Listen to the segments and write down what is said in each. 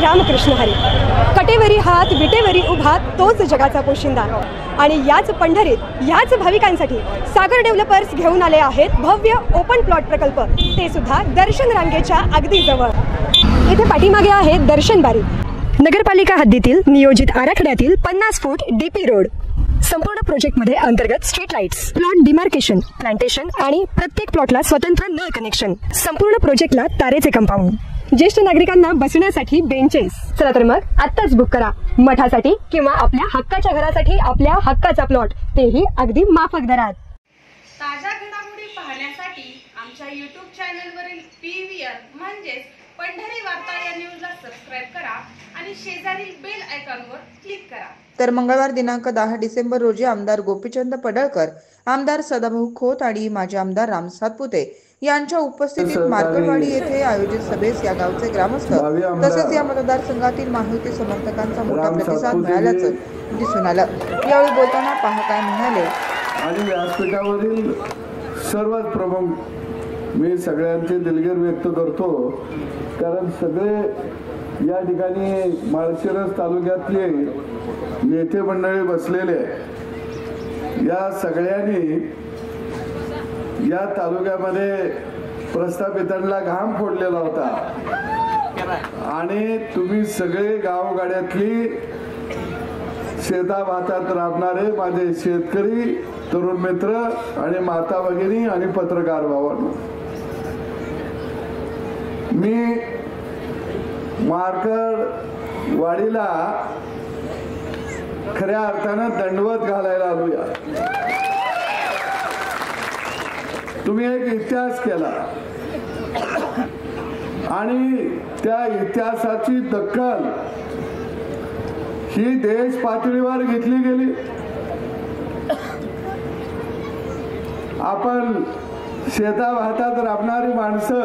रामकृष्ण हरी. कटेवरी हात विटेवरी उभा तोच जगाचा पोशिंदा. आणि याच पंढरीत याच भाविकांसाठी सागर डेव्हलपर्स घेऊन आले आहेत भव्य ओपन प्लॉट प्रकल्प, ते सुद्धा दर्शन रांगेच्या अगदी जवळ. इथे पाठीमागे आहे दर्शन बारी. नगरपालिका हद्दीतील नियोजित आराखड्यातील 50 फूट डीपी रोड. संपूर्ण प्रोजेक्टमध्ये अंतर्गत street lights, plot demarcation, plantation आणि प्रत्येक प्लॉटला स्वतंत्र नळ कनेक्शन. संपूर्ण प्रोजेक्टला तारेचे कंपाऊंड. ज्येष्ठ नागरिकांना बसण्यासाठी बेंचेस. चला तर मग आत्ताच बुक करा मठासाठी किंवा आपल्या हक्काच्या घरासाठी आपल्या हक्काचा प्लॉट, तेही अगदी माफक दरात. ताज्या घडामोडी पाहण्यासाठी आमच्या YouTube चॅनलवरील PVR म्हणजेच पंढरी वार्ता या न्यूजला सबस्क्राइब करा आणि शेजारील बेल आयकॉनवर क्लिक करा. तर मंगळवार दिनांक 10 डिसेंबर रोजी आमदार गोपीचंद पडळकर, आमदार सदाभाऊ खोत आणि माजी आमदार राम सातपुते यांच्या उपस्थितीत मार्कटवाडी येथे आयोजित सभेस या गावचे ग्रामस्थ तसेच या मतदारसंघातील महायुती समर्थकांचा मोठा प्रतिसाद मिळाल्याचं दिसून आलं. यावेळी बोलताना पहा काय म्हणाले. आणि व्यासपीठावरील सर्वच प्रमुख मी सगळ्यांचे दिलगिरी व्यक्त करतो, कारण सगळे या ठिकाणी माळशिरस तालुक्यातले नेते मंडळी बसलेले. या सगळ्यांनी या तालुक्यामध्ये प्रस्थापितांना घाम फोडलेला होता आणि तुम्ही सगळे गावगाड्यातली शेताभातात राबणारे माझे शेतकरी, तरुण मित्र आणि माता भगिनी आणि पत्रकार भावांनो, मी मार्कटवाडीला खऱ्या अर्थानं दंडवत घालायला आलोया. तुम्ही एक इतिहास केला आणि त्या इतिहासाची दखल ही देश पातळीवर घेतली गेली. आपण शेताभातात राबणारी माणसं,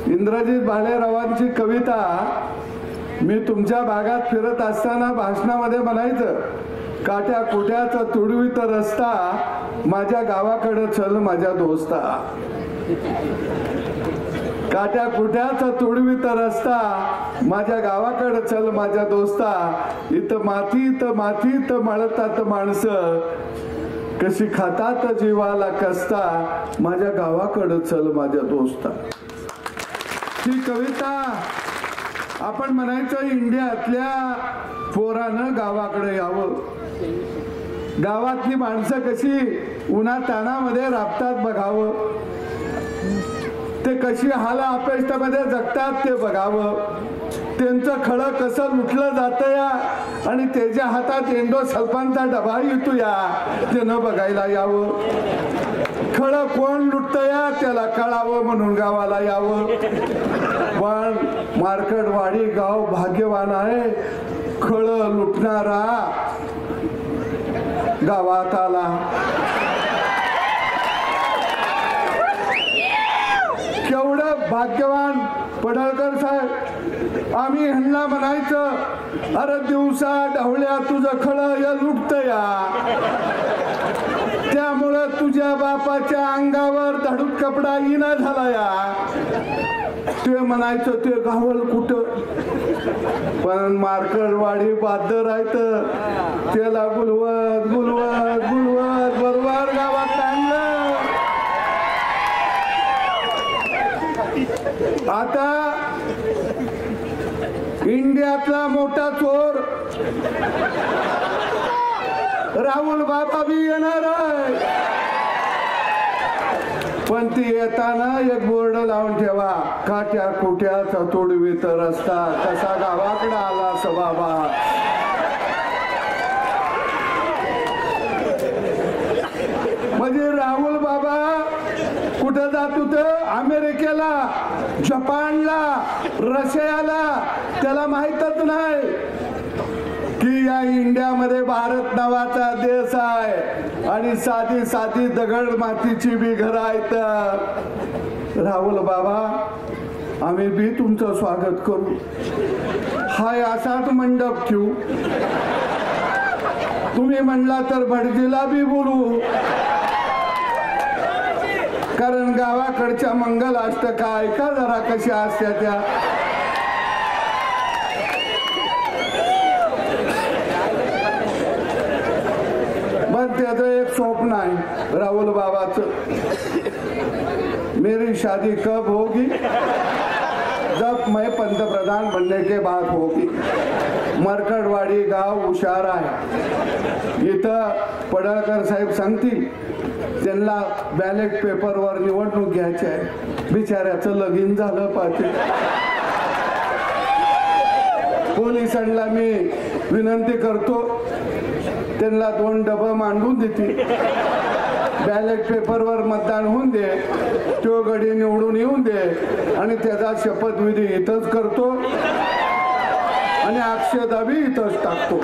इंद्रजित भालेरावांची कविता मी तुमच्या भागात फिरत असताना भाषणामध्ये म्हणायचं, काट्या कुट्याचा तुडवीत रस्ता माझ्या गावाकडे चल माझ्या दोस्ता. काट्या कुट्याचा तुडवीत रस्ता माझ्या गावाकडे चल माझ्या दोस्ता. इथं मातीत मळतात माणसं, कशी खातात जीवाला कसता, माझ्या गावाकडे चल माझ्या दोस्ता. ही कविता आपण म्हणायचं इंडियातल्या पोरानं गावाकडे यावं. गावातली माणसं कशी उन्हा ताणामध्ये राबतात बघावं, ते कशी हाला अपेष्टामध्ये जगतात ते बघावं. त्यांचं खळं कसं लुटलं जातं या आणि त्याच्या हातात एंडो सल्फानचा डबा येतो या, ते न बघायला यावं. खळं कोण लुटतं या त्याला कळावं म्हणून गावाला यावं. पण मार्कटवाडी गाव भाग्यवान आहे, खळं लुटणारा गावात आला. केवढं भाग्यवान पडळकर साहेब. आम्ही ह्यांना म्हणायचं, अरे दिवसा ढवळ्या तुझं खळं या लुटत या, त्यामुळं तुझ्या बापाच्या अंगावर धडूक कपडा येणं झाला या. ते म्हणायचं ते गावल कुठं, पण मार्कटवाडी बादर आहेत, त्याला गुलवत गुलवत गुलवत बरोबर गावात आणलं. आता इंडियातला मोठा चोर राहुल बाबा बी येणार आहे, पण ती येताना एक बोर्ड लावून ठेवा, काट्या कुट्याचा तुडवीत रस्ता कसा गावाकडे आला बाबा. म्हणजे राहुल बाबा कुठं जात होत, अमेरिकेला, जपानला, रशियाला, त्याला माहीतच नाही की या इंडियामध्ये भारत नावाचा देश आहे आणि साधी साधी दगड मातीची बी घर आहेत. राहुल बाबा, आम्ही बी तुमचं स्वागत करू, हाय असाच मंडप ठेवू, तुम्ही म्हणला तर भटजीला बी बोलू. कारण गावाकडच्या मंगल अष्टका ऐका जरा कशा असत्या त्या. पण त्याचं एक स्वप्न आहे राहुल बाबाचं, मेरी शादी कब होगी जब मैं पंतप्रधान बनने के बाद होगी. मरकडवाडी गाव हुशार आहे. इथं पडळकर साहेब सांगतील त्यांना बॅलेट पेपरवर निवडणूक घ्यायची आहे. बिचाऱ्याचं लगीन झालं पाहिजे. पोलिसांना मी विनंती करतो त्यांना 2 डबं मांडून देतील. बॅलेट पेपरवर मतदान होऊन दे, तो गडी निवडून येऊन दे आणि त्याचा शपथविधी इथंच करतो आणि अक्षदाबी इथंच टाकतो.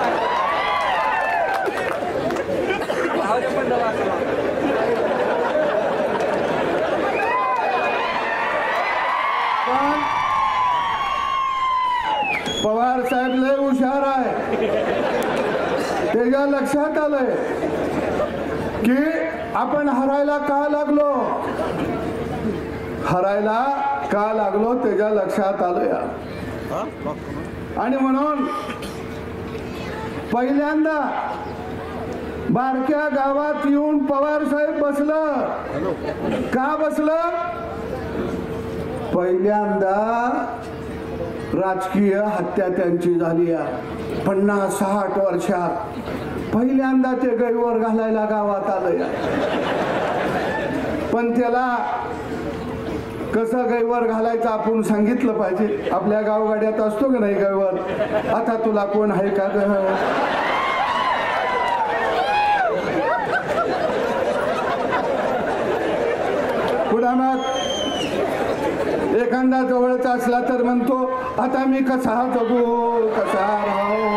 पवार साहेब लय हुशार आहे. त्याच्या लक्षात आलंय की आपण हरायला का लागलो, त्याच्या लक्षात आलंय. आणि म्हणून पहिल्यांदा बारक्या गावात येऊन पवार साहेब बसलं. का बसलं? पहिल्यांदा राजकीय हत्या त्यांची झाली 50-60 वर्षात. पहिल्यांदा ते गैवर घालायला गावात आलं. पण त्याला कसं गैवर घालायचं आपण सांगितलं पाहिजे. आपल्या गावगाड्यात असतो का नाही गैवर, आता तुला कोण आहे का ग, पुढे मग एखादा जवळचा असला तर म्हणतो आता मी कसा जगू, कसा राहू.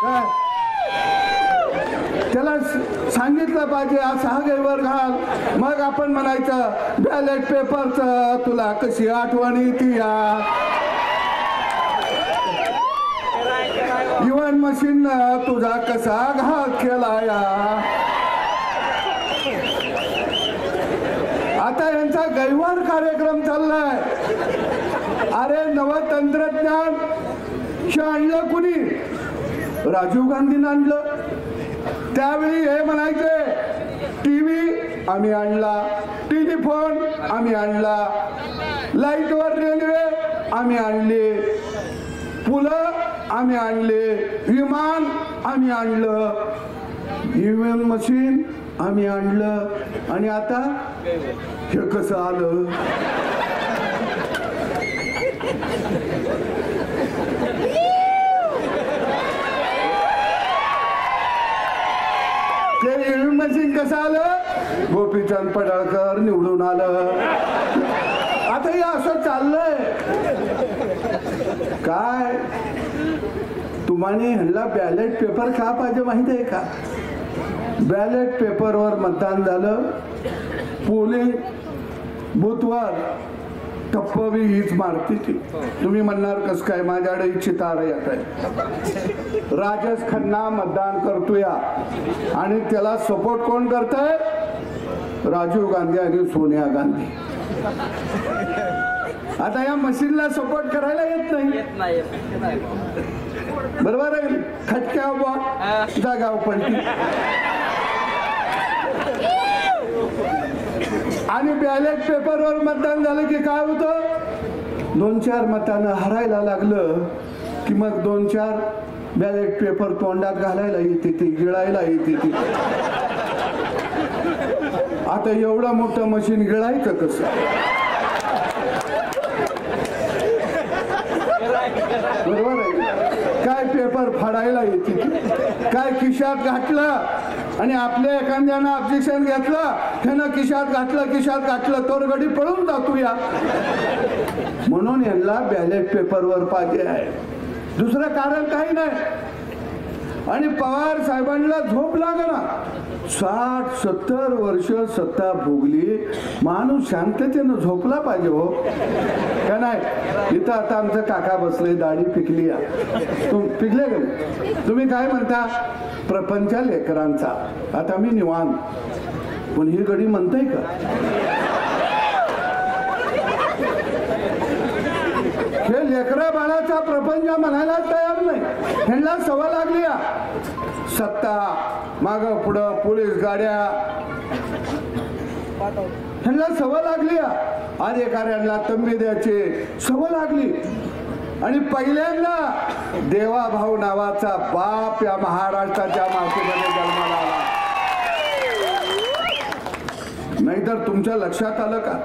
काय त्याला सांगितलं पाहिजे असा गैवर घाल. मग आपण म्हणायचं बॅलेट पेपरचं तुला कशी आठवण येते या, इव्हन मशीन तुझा कसा घात केला या. आता यांचा गैवार कार्यक्रम चाललाय. अरे नवतंत्रज्ञान आणलं कुणी? राजीव गांधीनं आणलं. त्यावेळी हे म्हणायचे टीव्ही आम्ही आणला, टेलिफोन आम्ही आणला, लाईटवर रेल्वे आम्ही आणली, पुलं आम्ही आणले, विमान आम्ही आणलं, ईव्हीएम मशीन आम्ही आणलं. आणि आता हे कसं आलं? ते ईव्हीएम मशीन कसं आलं? गोपीचंद पडळकर निवडून आलं. आता हे असं चाललंय. काय तुम्हाला ह्यांना बॅलेट पेपर का पाहिजे माहित आहे का? बॅलेट पेपरवर मतदान झालं, पोलिंग बूथवर टप्पवी हीच मारती ती. तुम्ही म्हणणार कस काय, माझ्याकडे चितार येत आहे. राजेश खन्ना मतदान करतोय आणि त्याला सपोर्ट कोण करतंय? राजीव गांधी आणि सोनिया गांधी. आता या मशीनला सपोर्ट करायला येत नाही. बरोबर आहे? खटक्या जागा पलटी. आणि बॅलेट पेपरवर मतदान झालं की काय होतं? 2-4 मतांना हरायला लागलं की मग 2-4 बॅलेट पेपर तोंडात घालायला येते ती, गिळायला येते ती. आता एवढं मोठं मशीन गिळायचं कसं? बरोबर आहे? काय पेपर फाडायला येते, काय खिशात घातलं आणि आपल्या एखाद्यानं ऑब्जेक्शन घेतलं, त्यानं खिशात घातलं तर गडी पळून जातो या. म्हणून यांना बॅलेट पेपरवर पाहिजे आहे, दुसरं कारण काही नाही. आणि पवार साहेबांना झोप लागना. 60-70 वर्ष सत्ता भोगली, माणूस शांततेनं झोपला पाहिजे हो का नाही? इथं आता आमचं काका बसले, दाढी पिकली. पिकले का तुम्ही? काय म्हणता? प्रपंच लेकरांचा. आता मी निवांत. पण ही गडी म्हणताय का? हे लेकरा बाळाचा प्रपंच म्हणायला तयार नाही. ह्यांना सवय लागली सत्ता, माग पुढं पोलीस गाड्या, ह्यांना सवय लागली. अधिकाऱ्यांना तंबी द्यायची सवय लागली. आणि पहिल्यांदा देवाभाऊ नावाचा बाप या महाराष्ट्राच्या मातीमध्ये जन्माला आला. नाहीतर तुमच्या लक्षात आलं का?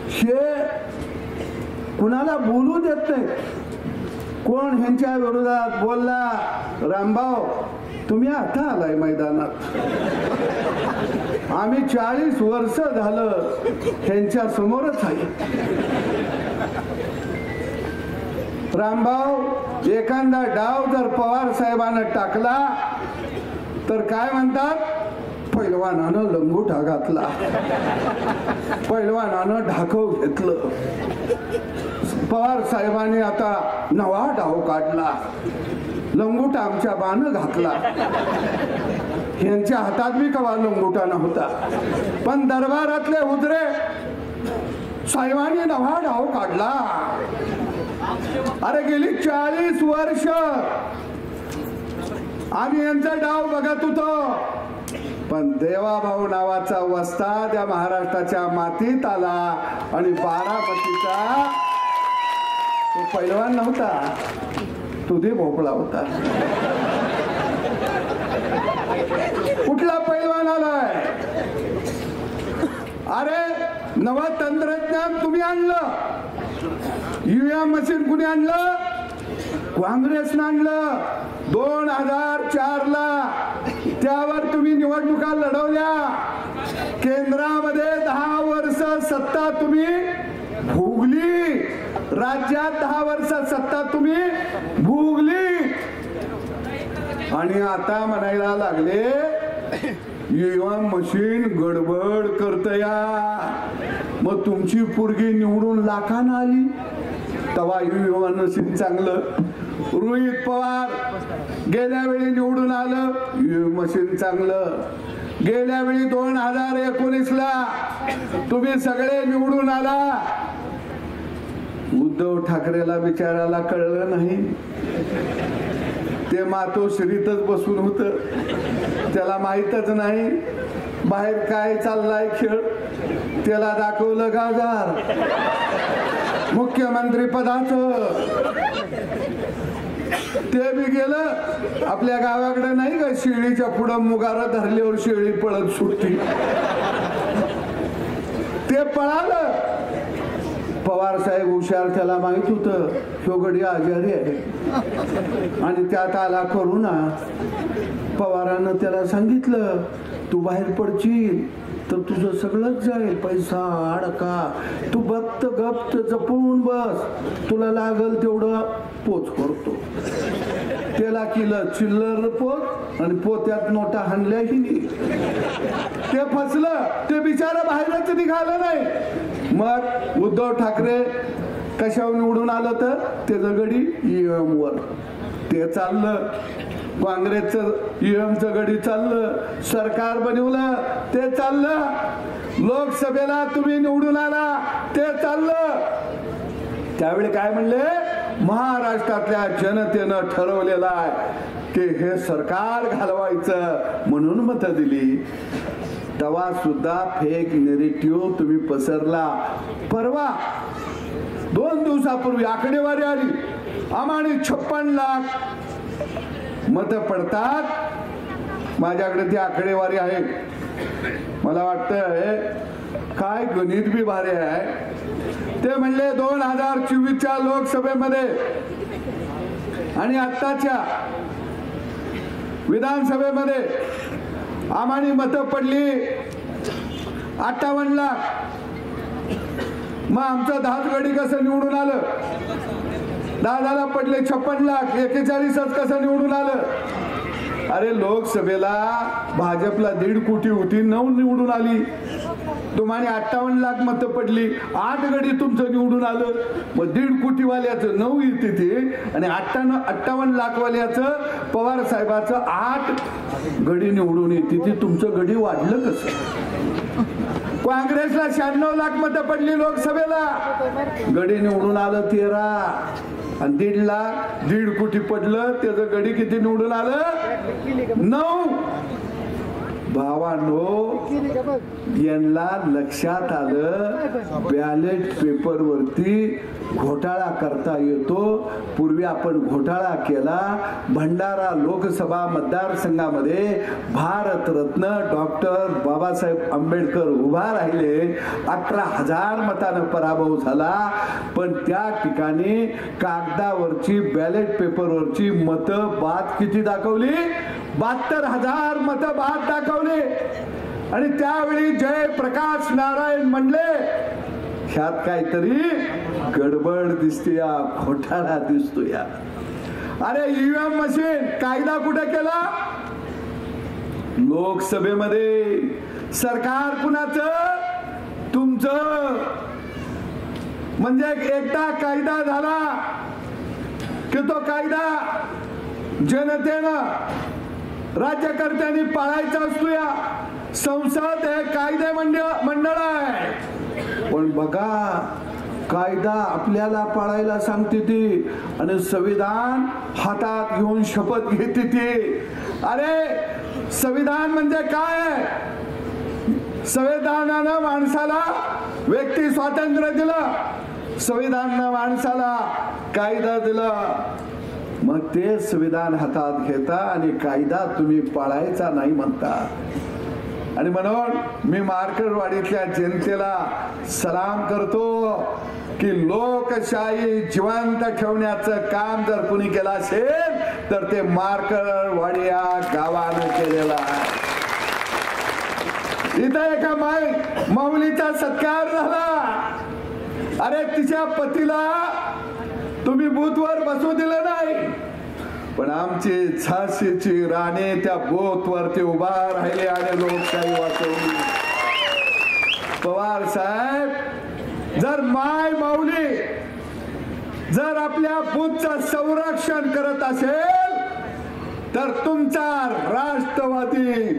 हे कुणाला बोलू देत नाही. कोण ह्यांच्या विरोधात बोलला, रामभाऊ तुम्ही आता आलाय मैदानात. आम्ही 40 वर्ष झालं ह्यांच्या समोरच आहे. रामभाऊ एखादा डाव जर पवार साहेबांना टाकला तर काय म्हणतात? पैलवानानं लंगोटा घातला, पैलवानानं ढाकव घेतलं. पवार साहेबांनी आता नवा डाव काढला, लंगोटा आमच्या बाण घातला. यांच्या हातात बी कवा लंगोटा नव्हता, पण दरबारातले उदरे साहेबांनी नवा डाव काढला. अरे गेली 40 वर्ष आम्ही यांचा डाव बघत होतो, पण देवाभाऊ नावाचा वस्ताद या महाराष्ट्राच्या मातीत आला आणि बारामतीचा तो पैलवान नव्हता, तुझे भोपळा होता. कुठला पैलवान आलाय? अरे नवा तंत्रज्ञान तुम्ही आणलं. ईव्हीएम मशीन कुणी आणलं? काँग्रेसनं आणलं 2004 ला. त्यावर तुम्ही निवडणुका लढवल्या. केंद्रामध्ये 10 वर्ष सत्ता तुम्ही भोगली, राज्यात 10 वर्ष सत्ता तुम्ही भोगली. आणि आता म्हणायला लागले ईव्हीएम मशीन गडबड करतया. मग तुमची पोरगी निवडून लाखानं आली तेव्हा ईव्हीएम मशीन चांगलं. रोहित पवार गेल्या वेळी निवडून आलं, ईव्हीएम मशीन चांगलं. गेल्या वेळी 2019 ला तुम्ही सगळे निवडून आला. उद्धव ठाकरेला बिचाराला कळलं नाही. ते मातोश्रीतच बसून होत, त्याला माहीतच नाही बाहेर काय चाललाय खेळ. त्याला दाखवलं गाजार मुख्यमंत्री पदाचं. ते बी गेलं आपल्या गावाकडे. नाही का शेळीच्या पुढं मुगारा धरल्यावर शेळी पळत सुटती, ते पळालं. पवार साहेब हुशार, त्याला माहित होतं तो गडी आजारी आहे आणि त्यात आला करुणा. पवारानं त्याला सांगितलं तू बाहेर पडशील तर तुझं सगळंच जाईल, पैसा अडका. तू बघत गप्त जपून बस, तुला लागल तेवढं पोच करतो. त्याला केलं चिल्लर पोच आणि पोत्यात नोटा हाणल्याही नाही. ते फसलं, ते बिचारा बाहेरच निघालं नाही. मग उद्धव ठाकरे कशावर निवडून आलं तर त्याचं गडी ईव्हीएम वर. ते चाललं, काँग्रेसचं ईव्हीएमचं गडी चाललं, सरकार बनवलं ते चाललं. लोकसभेला तुम्ही निवडून आला ते चाललं. त्यावेळी काय म्हणले? महाराष्ट्रातल्या जनतेनं ठरवलेलं आहे की हे सरकार घालवायचं म्हणून मतं दिली. तेव्हा सुद्धा फेक नेरेटिव्ह तुम्ही पसरला. परवा 2 दिवसापूर्वी आकडेवारी आली, आम्हाला 56 लाख मतं पडतात. माझ्याकडे ती आकडेवारी आहे. मला वाटतं काय गणित बी भारी आहे. ते म्हणले 2024च्या लोकसभेमध्ये आणि आत्ताच्या विधानसभेमध्ये आम्हाला मतं पडली 58 लाख. मग आमचं 10 गडी कसं निवडून आलं? 10 पडले 56 लाख. 41 कसं निवडून आलं? अरे लोकसभेला भाजपला 1.5 कोटी होती, 9 निवडून आली. तुम्हाला 58 लाख मतं पडली, 8 गडी तुमचं निवडून आलं, मग 1.5 कोटीवाल्याचं 9 येते ते, आणि 58 लाखवाल्याचं पवार साहेबाचं 8 गडी निवडून येते ते. तुमचं गडी वाढलं कसं? काँग्रेसला 96 लाख मतं पडली लोकसभेला, गडी निवडून आलं 13, आणि 1.5 कोटी पडलं, त्याचं गडी किती निवडून आलं? 9. भावांनो, यांना लक्षात आलं बॅलेट पेपर वरती घोटाळा करता येतो. पूर्वी आपण घोटाळा केला. भंडारा लोकसभा मतदारसंघामध्ये भारतरत्न डॉक्टर बाबासाहेब आंबेडकर उभा राहिले, 11,000 मतानं पराभव झाला. पण त्या ठिकाणी कागदावरची बॅलेट पेपरवरची मतं बाद किती दाखवली? 72,000 मतं बाद दाखवली. आणि त्यावेळी जयप्रकाश नारायण म्हणले, ह्यात काहीतरी गडबड दिसते, घोटाळा दिसतोय. अरे ईव्हीएम मशीन कायदा कुठे केला? लोकसभेमध्ये. सरकार कुणाचं? तुमचं. म्हणजे एकदा कायदा झाला की तो कायदा जनतेनं राज्यकर्त्यांनी पाळायचा असतो. या संसद हे कायदे मंडळ आहे. पण बघा, कायदा आपल्याला पाळायला सांगते ती, आणि संविधान हातात घेऊन शपथ घेते ती. अरे संविधान म्हणजे काय? संविधानानं माणसाला व्यक्ती स्वातंत्र्य दिलं, संविधानानं माणसाला कायदा दिला. मग ते संविधान हातात घेता आणि कायदा तुम्ही पाळायचा नाही म्हणता. आणि म्हणून मी मार्केटवाडीतल्या जनतेला सलाम करतो की लोकशाही जिवंत ठेवण्याचं काम जर कुणी केलं असेल तर ते मार्केटवाडी या गावानं केलेलं आहे. इथं एका माऊलीचा सत्कार झाला. अरे तिच्या पतीला तुम्ही बूथवर बसू दिलं नाही, पण आमची झाशीची राणी त्या बूथवरती उभा राहिले आणि लोकशाही वाचवली. पवार साहेब, जर माय माऊली जर आपल्या बूथचं संरक्षण करत असेल तर तुमचा राष्ट्रवादी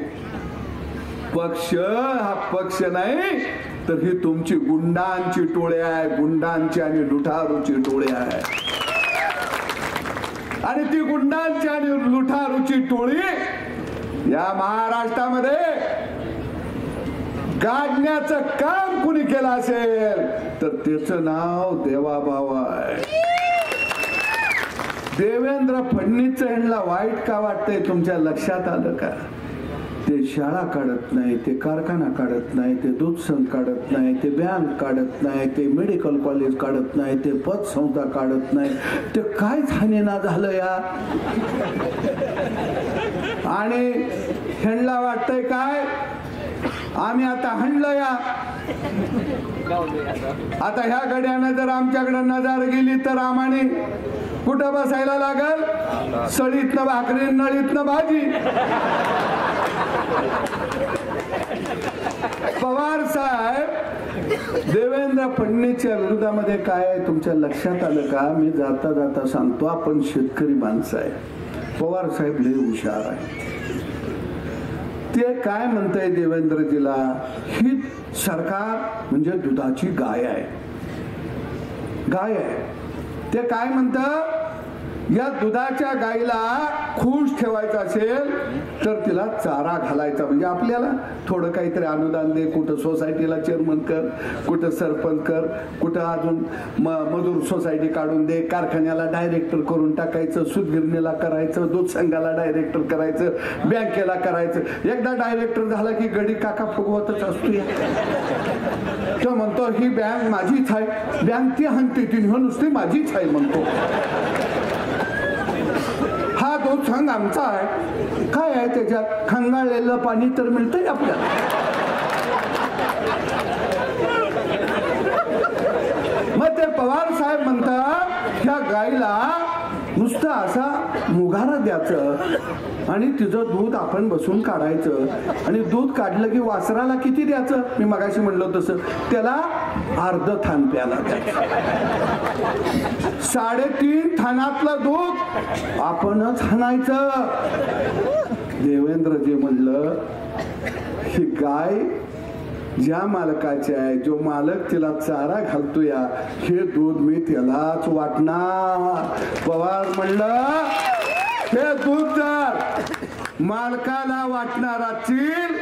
पक्ष हा पक्ष नाही, तर ही तुमची गुंडांची टोळी आहे, गुंडांची आणि लुटारूची टोळी आहे. आणि ती गुंडांची आणि लुटारूची टोळी या महाराष्ट्रामध्ये गाडण्याचं काम कुणी केलं असेल तर त्याचं नाव देवाभाऊ आहे. देवेंद्र फडणवीस यांना वाईट का वाटतंय तुमच्या लक्षात आलं का? ते शाळा काढत नाही, ते कारखाना काढत नाही, ते दूध संघ काढत नाही, ते बँक काढत नाही, ते मेडिकल कॉलेज काढत नाही, ते पतसंस्था काढत नाही. ते काय झालेना झालं या? आणि ह्यांना वाटतंय काय आम्ही आता हंडलं या. आता ह्या गड्यानं जर आमच्याकडे नजर गेली तर आम्हाने कुठं बसायला लागल? सळीतनं भाकरी, नळीतनं भाजी. पवार साहेब, देवेंद्र फडणवीसच्या विरोधामध्ये काय आहे तुमच्या लक्षात आलं का? मी जाता जाता सांगतो, आपण शेतकरी माणसं आहे. पवार साहेब लय हुशार आहे. ते काय म्हणताय देवेंद्रजीला, ही सरकार म्हणजे दुधाची गाय आहे, गाय आहे. ते काय म्हणतं, या दुधाच्या गायीला खुश ठेवायचं असेल तर तिला चारा घालायचा. म्हणजे आपल्याला थोडं काहीतरी अनुदान दे, कुठं सोसायटीला चेअरमन कर, कुठं सरपंच कर, कुठं अजून मजूर सोसायटी काढून दे, कारखान्याला डायरेक्टर करून टाकायचं, सूतगिरणीला करायचं, दूध संघाला डायरेक्टर करायचं, बँकेला करायचं. एकदा डायरेक्टर झाला की गडी काका फुगवतच असतो. तो म्हणतो ही बँक माझीच आहे, बँक ती हाणते ती नुसती माझीच आहे म्हणतो. हा दूध संघ आमचा आहे. काय आहे त्याच्यात? खंगाळलेलं पाणी तर मिळतंय आपल्याला. मग ते पवार साहेब म्हणतात ह्या गाईला नुसतं असा मुगारा द्यायचं आणि तिचं दूध आपण बसून काढायचं आणि दूध काढलं की वासराला किती द्यायचं, मी मगाशी म्हणलो तसं त्याला अर्ध थान प्याला द्यायचं. 3.5 थानातलं दूध आपणच हाणायचं. देवेंद्रजी म्हणलं ही गाय ज्या मालकाचे आहे, जो मालक तिला चारा घालतो या, हे दूध मी त्यालाच वाटणार. पवार म्हणलं हे दूध जर मालकाला वाटणार असतील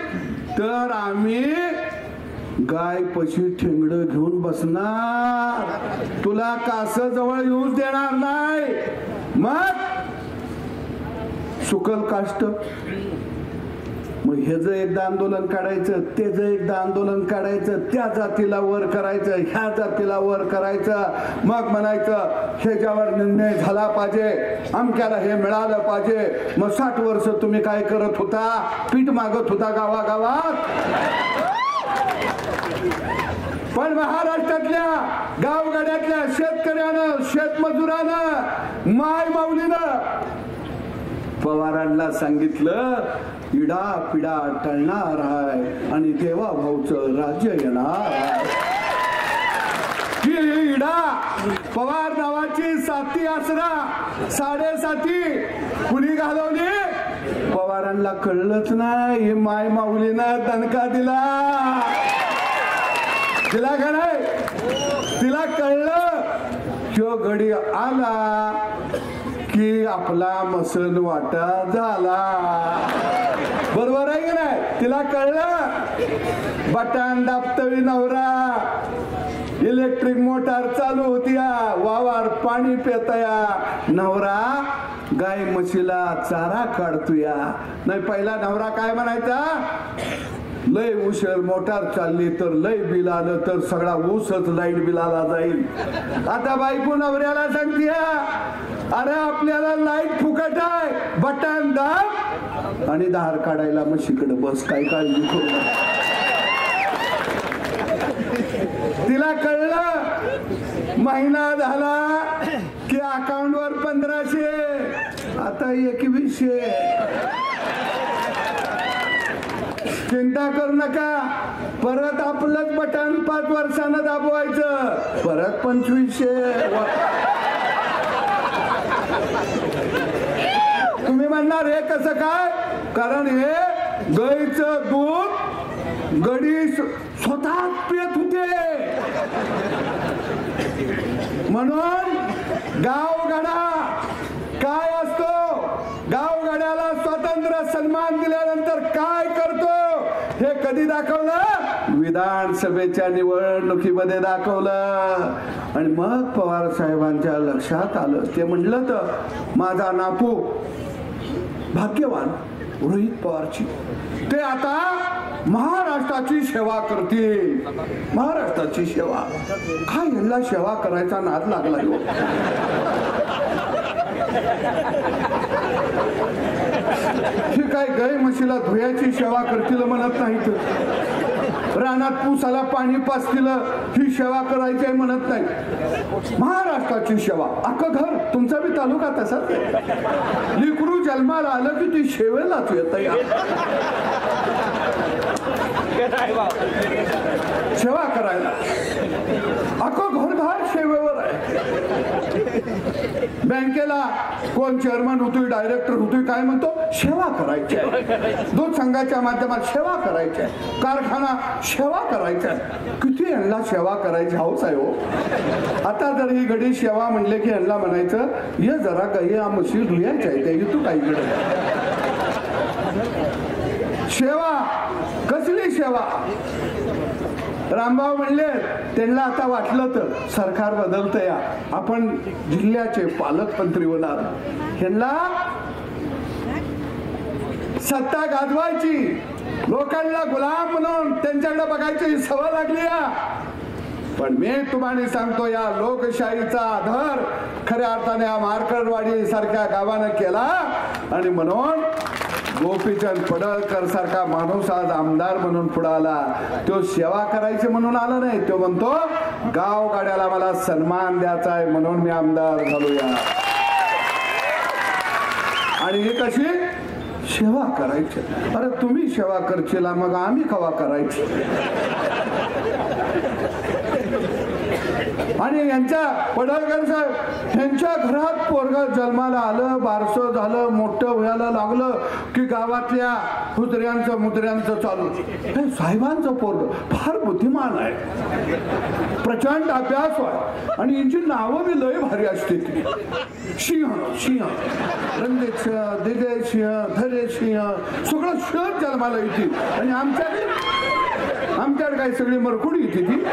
तर आम्ही गाय पशी ठेंगड घेऊन बसणार, तुला कास जवळ येऊच देणार नाही. मग सुकल काष्ट, मग ह्याचं एकदा आंदोलन काढायचं, त्याचं एकदा आंदोलन काढायचं, त्या जातीला वर करायचं, ह्या जातीला वर करायचं. मग म्हणायचं ह्याच्यावर निर्णय झाला पाहिजे, अमक्याला हे मिळालं पाहिजे. मग 60 वर्ष तुम्ही काय करत होता, पीठ मागत होता गावागावात. पण महाराष्ट्रातल्या गावगाड्यातल्या शेतकऱ्यानं, शेतमजुरानं, माय माऊलीनं पवारांना सांगितलं इडा पिडा टळणार आहे आणि देवा भाऊचं राज्य येणार आहे. ही इडा पवार नावाची साथी आसरा 7.5 कुणी घालवली, पवारांना कळलंच नाही. हे माय माऊलीनं दणका दिला का नाही, तिला कळलं तो गडी आला की आपला मसन वाटा झाला. बरोबर आहे की नाही, तिला कळलं. बटन दाबतवी नवरा, इलेक्ट्रिक मोटार चालू होतीया, वावर पाणी पेतया, नवरा गाय म्हशीला चारा काढतोया. नाही पहिला नवरा काय म्हणायचा, लय उशीर मोटार चालली तर लय बिल आलं तर सगळा ऊसच लाईट बिलाला जाईल. आता बायको नवऱ्याला सांगते अरे आपल्याला लाईट फुकट आहे, बटन दाब आणि धार काढायला म्हशीकडे बस, काय काळजी करू. तिला कळलं महिना झाला की अकाउंटवर 1500, आता 2100. चिंता करू नका, परत आपलंच बटन 5 वर्षानं दाबवायचं, परत 2500. तुम्ही म्हणणार हे कसं काय, कारण हे गाईचं दूध गडी स्वतः पित होते. म्हणून गावगाडा काय असतो, गावगाड्याला स्वातंत्र्य सन्मान दिल्यानंतर काय करतो हे कधी दाखवलं, विधानसभेच्या निवडणुकीमध्ये दाखवलं. आणि मग पवार साहेबांच्या लक्षात आलं, ते म्हणलं तर माझा नातू भाग्यवान रोहित पवारची, ते आता महाराष्ट्राची सेवा करतील. महाराष्ट्राची सेवा काय, यांना सेवा करायचा नाद लागला. ही काय गाय म्हशीला धुयाची सेवा करतील म्हणत नाहीत, रानात पूसाला पाणी पाजतील ही सेवा करायची म्हणत नाही. महाराष्ट्राची सेवा, अख्खं घर तुमचा बी तालुका तसाच आहे. लिकरू जन्माला आलं की ती शेवेलाच येत सेवा करायला, अख्खं घरदार सेवेवर आहे. बँकेला कोण चेअरमन होतोय, डायरेक्टर होतोय, काय म्हणतो सेवा करायची आहे. दूध संघाच्या माध्यमात सेवा करायची आहे, कारखाना सेवा करायचा आहे. किती यांना सेवा करायची हौस आहे हो. आता जर ही गडी सेवा म्हणले की यांना म्हणायचं ये जरा गाई म्हशी धुयायच्या आहे, त्या तू काही सेवा. कसली सेवा, रामभाऊ म्हणले त्यांना आता वाटलं तर सरकार बदलतं या, आपण जिल्ह्याचे पालकमंत्री होणार, ह्यांना सत्ता गाजवायची, लोकांना गुलाम म्हणून त्यांच्याकडे बघायची सवय लागली या. पण मी तुम्हाला सांगतो या लोकशाहीचा आधार खऱ्या अर्थाने या मार्करवाडी सारख्या गावानं केला. आणि म्हणून गोपीचंद पडळकर सारखा माणूस आज आमदार म्हणून पुढे आला. तो सेवा करायची म्हणून आला नाही, तो म्हणतो गावगाड्याला मला सन्मान द्यायचा आहे म्हणून मी आमदार झालो. या आणि हे कशी सेवा करायची. अरे तुम्ही सेवा करशील मग आम्ही कवा करायची. आणि यांच्या पडळकर साहेब त्यांच्या घरात पोरगा जन्माला आलं, बारसं झालं, मोठं व्हायला लागलं की गावातल्या मुद्र्यांचं चालू. हे साहेबांचं पोरग फार बुद्धिमान आहे, प्रचंड अभ्यास आहे आणि यांची नावं बी लय भारी असते. सिंह सिंह रणजित सिंह, दिग्गज सिंह, धैर्य सिंह सगळं शहर जन्माला येते. आणि आमच्याकडे काही सगळी मरकुडी येते ती.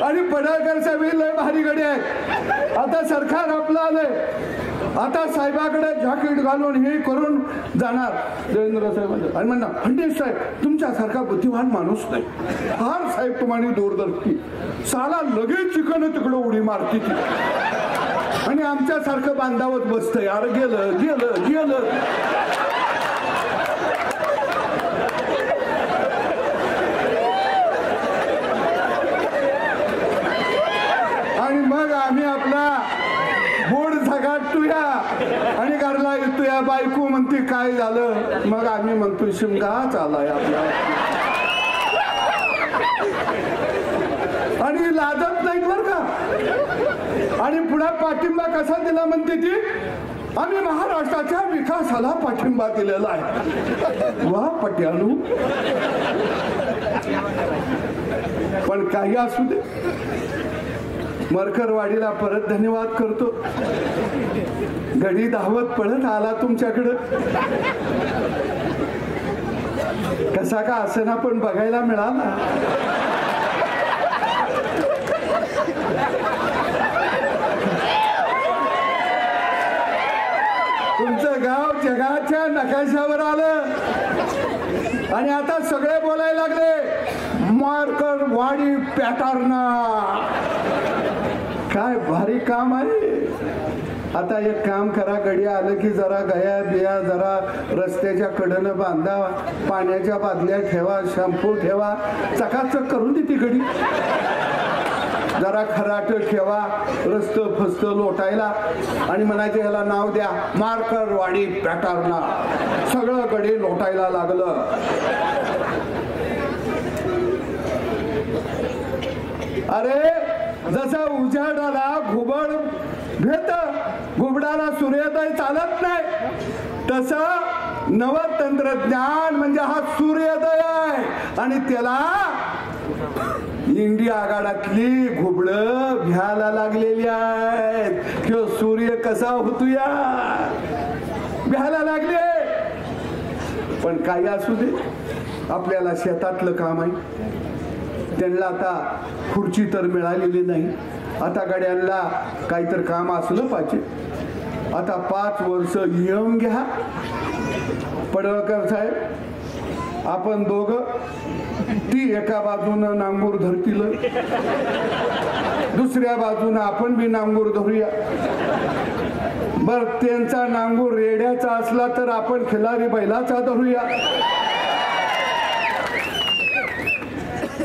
आणि पडळकर साहेब लय भारी गडी आहेत. आता सरकार आपलं आलंय, आता साहेबाकडे जॅकेट घालून हे करून जाणार देवेंद्र साहेब. आणि म्हणणार फडणवीस साहेब तुमच्यासारखा बुद्धिमान माणूस नाही, फार साहेब तुम्हाला दूरदर्शी, साला लगेच चिकन तिकडं उडी मारती ती. आणि आमच्यासारखं बांधावत बसतं यार, गेलं गेलं गेलं. आणि मग आम्ही आपला बोर्ड झगाटतोया आणि घरला येतोया. बायको म्हणते काय झालं, मग आम्ही म्हणतो शिमगाच आलाय आपला. आणि लाजत नाहीत बर का. आणि पुढे पाठिंबा कसा दिला म्हणते ती, आम्ही महाराष्ट्राच्या विकासाला पाठिंबा दिलेला आहे. वा पट्यानू. पण काही असू दे, मरकरवाडीला परत धन्यवाद करतो. गडी धावत पळत आला तुमच्याकडं, कसा का असेना पण बघायला मिळाला. तुमचं गाव जगाच्या नकाशावर आलं आणि आता सगळे बोलायला लागले मारकरवाडी पॅटर्न. काय भारी काम आहे. आता एक काम करा, गडी आलं की जरा गया बिया जरा रस्त्याच्या कडेनं बांधा, पाण्याच्या बादल्या ठेवा, शॅम्पू ठेवा, चकाचक करून देते गडी. जरा खराट ठेवा, रस्त फस्त लोटायला आणि म्हणायचं ह्याला नाव द्या मारकरवाडी पॅटर्न. सगळं गडी लोटायला लागलं. अरे जसा उजाडाला घुबड भेट, घुबडाला सूर्योदय चालत नाही, तसं नवतंत्रज्ञान म्हणजे हा सूर्योदय आहे. आणि त्याला इंडिया आघाडातली घुबड भ्यायला लागलेली आहेत. किंवा सूर्य कसा होतो या भ्यायला लागले. पण काही असू दे, आपल्याला शेतातलं काम आहे. त्यांना आता खुर्ची तर मिळालेली नाही, आता गाड्यांना काहीतरी काम असलं पाहिजे. आता 5 वर्ष नियम घ्या. पडळकर साहेब आपण दोघं, ती एका बाजूनं नांगूर धरतील, दुसऱ्या बाजूनं आपण बी नांगूर धरूया. बर त्यांचा नांगूर रेड्याचा असला तर आपण खिलारी बैलाचा धरूया.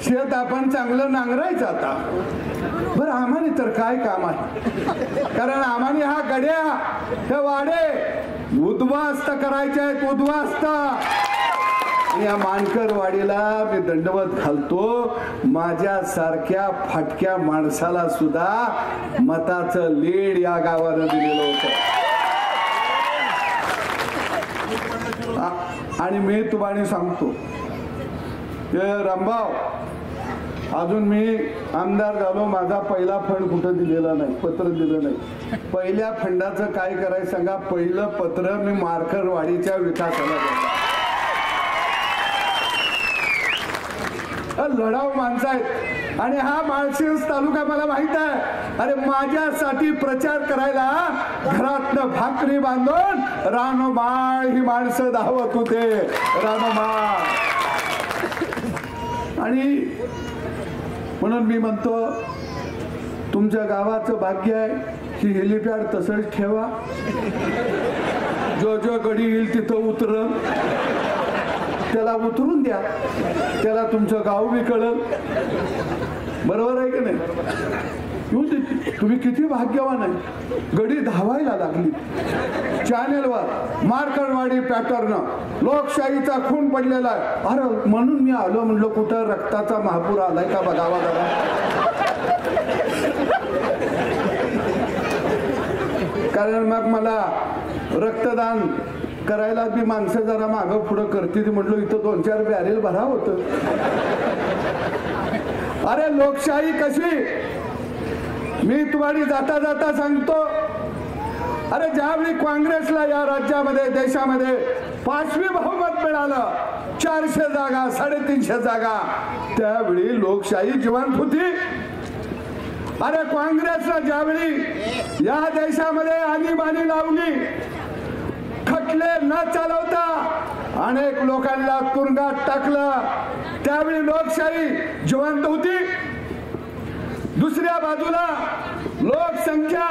शेत आपण चांगलं नांगरायचं. आता बरं आम्हाने तर काय काम आहे, कारण आम्हाने हा गड्या हे वाडे उद्ध्वस्त करायचे आहेत, उद्ध्वस्त. या मानकरवाडीला मी दंडवत घालतो, माझ्यासारख्या फाटक्या माणसाला सुद्धा मताचं लीड या गावानं दिलेलं होतं. आणि मी तुम्हाला सांगतो रामभाऊ, अजून मी आमदार झालो, माझा पहिला फंड कुठं दिलेला नाही, पत्र दिलं नाही. पहिल्या फंडाचं काय करायचं सांगा, पहिलं पत्र मी मारकरवाडीच्या विकासाला लढाऊ माणसं आहेत. आणि हा माळशिरस तालुका मला माहित आहे. अरे माझ्यासाठी प्रचार करायला घरातनं भाकरी बांधून रानोमाळ ही माणसं धावत होते, रानोमाळ. आणि म्हणून मी म्हणतो तुमच्या गावाचं भाग्य आहे की हेलिपॅड तसंच ठेवा, जो जो गडी येईल तिथं उतर. त्याला उतरून द्या, त्याला तुमचं गाव बी कळलं. बरोबर आहे की नाही? तुम्ही किती भाग्यवान आहे. गडी धावायला लागली चॅनेलवर, मार्करवाडी पॅटर्न, लोकशाहीचा खून पडलेला आहे. अरे म्हणून मी आलो, म्हणलो कुठं रक्ताचा महापूर आलाय का बघावा जरा. कारण मग मला रक्तदान करायला बी माणसं जरा मागं पुढं करतील म्हणलो, इथं 2-4 बॅरेल भरा होतं. अरे लोकशाही कशी, मी तुम्हाला जाता जाता सांगतो. अरे ज्यावेळी काँग्रेसला या राज्यामध्ये देशामध्ये 5वी बहुमत मिळालं, 400 जागा 350 जागा, त्यावेळी लोकशाही जिवंत होती. अरे काँग्रेसला ज्यावेळी या देशामध्ये आणीबाणी लावली, खटले न चालवता अनेक लोकांना तुरुंगात टाकलं, त्यावेळी लोकशाही जिवंत होती. दुसऱ्या बाजूला लोकसंख्या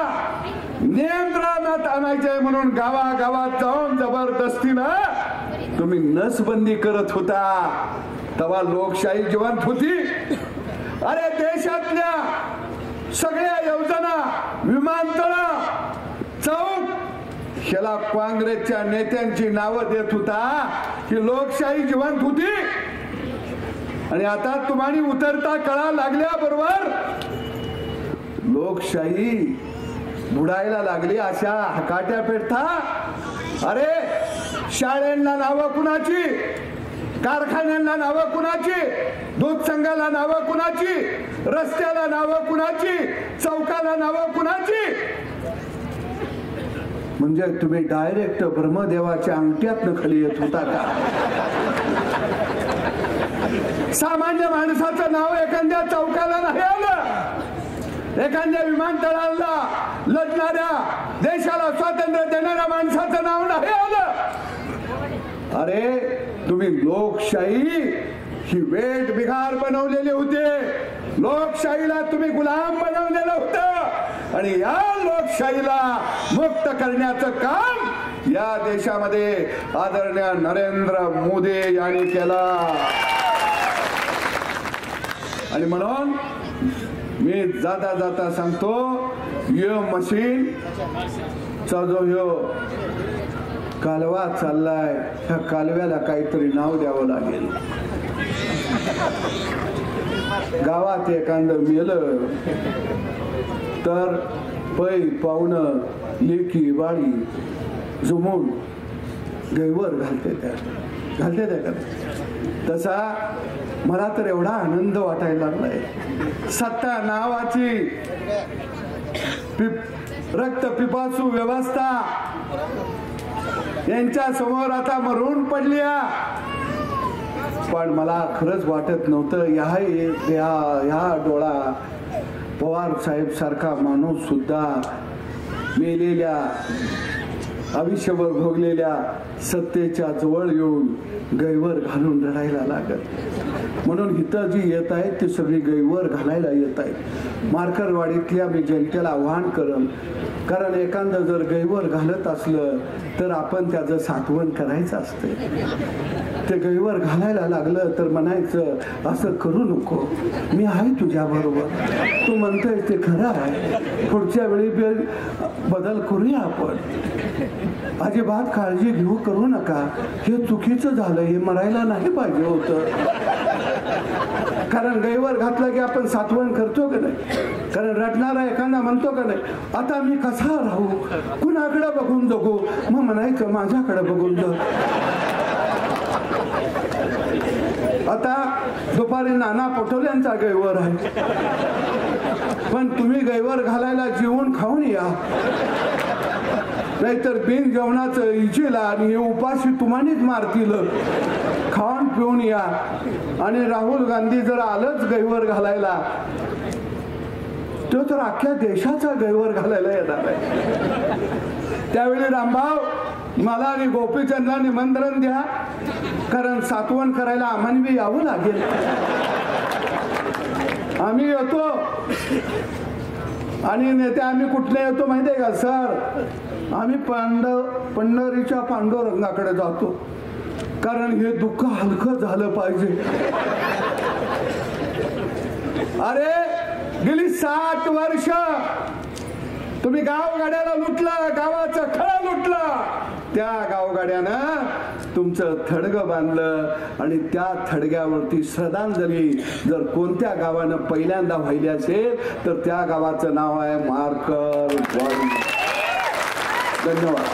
नियंत्रणात आणायचे म्हणून गावागावात जाऊन जबरदस्तीनं तुम्ही नसबंदी करत होता, तेव्हा लोकशाही जिवंत होती. अरे देशातल्या सगळ्या योजना, विमानतळ, चौक ह्याला काँग्रेसच्या नेत्यांची नावं देत होता की लोकशाही जिवंत होती. आणि आता तुम्हाला उतरता कळा लागल्याबरोबर लोकशाही बुडायला लागली, अशा हकाट्या पेटता. अरे शाळेंना नावं कुणाची, कारखान्यांना नावं कुणाची, दूध संघाला नावं कुणाची, रस्त्याला नावं कुणाची, चौकाला नावं कुणाची. म्हणजे तुम्ही डायरेक्ट ब्रह्मदेवाच्या अंगठ्यातनं खाली येत होता का? सामान्य माणसाचं नाव एखाद्या चौकाला नाही आलं, एखाद्या विमानतळाला लढणाऱ्या, देशाला स्वातंत्र्य देणाऱ्या माणसाचं नाव नाही आलं. अरे तुम्ही लोकशाही ही वेठ बिघार बनवलेली होते, लोकशाहीला तुम्ही गुलाम बनवलेलं होतं. आणि या लोकशाहीला मुक्त करण्याचं काम या देशामध्ये आदरणीय नरेंद्र मोदी यांनी केलं. आणि म्हणून मी जाता जाता सांगतो, यो मशीन चा जो ह्यो कालवा चाललाय, ह्या कालव्याला काहीतरी नाव द्यावं लागेल. गावात एखादं मेलं तर पै पाहुणं लेकी बाळी जुमून गैवर घालते त्या. तसा मला तर एवढा आनंद वाटायला लागलाय. सत्ता नावाची रक्त पिपासू व्यवस्था यांच्या समोर आता मरून पडली. पण मला खरंच वाटत नव्हतं ह्या डोळा पवार साहेब सारखा माणूस सुद्धा मेलेल्या, आयुष्यभर भोगलेल्या सत्तेच्या जवळ येऊन गैवर घालून रडायला लागत. म्हणून इथं जी येत आहेत ती सगळी गैवर घालायला येत आहेत. मार्करवाडीतल्या मी जनतेला आव्हान करन, कारण एखादं जर गैवर घालत असलं तर आपण त्याचं साठवण करायचं असते. ते गैवर घालायला लागलं तर म्हणायचं असं करू नको, मी आहे तुझ्या बरोबर, तू म्हणतोय ते खरं आहे, पुढच्या वेळी बदल करूया आपण, अजिबात काळजी घेऊ करू नका, हे चुकीचं झालं, हे मरायला नाही पाहिजे होतं. कारण गैवर घातलं की आपण साठवण करतो का नाही? कारण रडणारा एखादा म्हणतो का नाही, आता मी कसा राहू, कुणाकडे बघून जगू, मग म्हणायचं माझ्याकडे बघून जग. आता दुपारी नाना पटोल्यांचा गैवर आहे, पण तुम्ही गैवर घालायला जेवून खाऊन या, नाहीतर बिन जेवणाचं इचेला आणि उपाशी तुम्हानीच मारतील. खाऊन पिऊन या. आणि राहुल गांधी जर आलंच गैवर घालायला, तो तर अख्ख्या देशाचा गैवर घालायला येणार आहे. त्यावेळी रामभाऊ मला आणि गोपीचंदला निमंत्रण द्या, कारण साठवण करायला आम्हाला बी यावं लागेल. आम्ही येतो. आणि नेते आम्ही कुठले येतो माहिती आहे का सर? आम्ही पंढरीच्या पांडुरंगाकडे जातो. कारण हे दुःख हलकं झालं पाहिजे. अरे गेली 60 वर्ष तुम्ही गावगाड्याला लुटलं, गावाचं खळं लुटलं. त्या गावगाड्यानं तुमचं थडगं बांधलं आणि त्या थडग्यावरती श्रद्धांजली जर कोणत्या गावानं पहिल्यांदा व्हायली असेल तर त्या गावाचं नाव आहे मार्कलवाडी. धन्यवाद.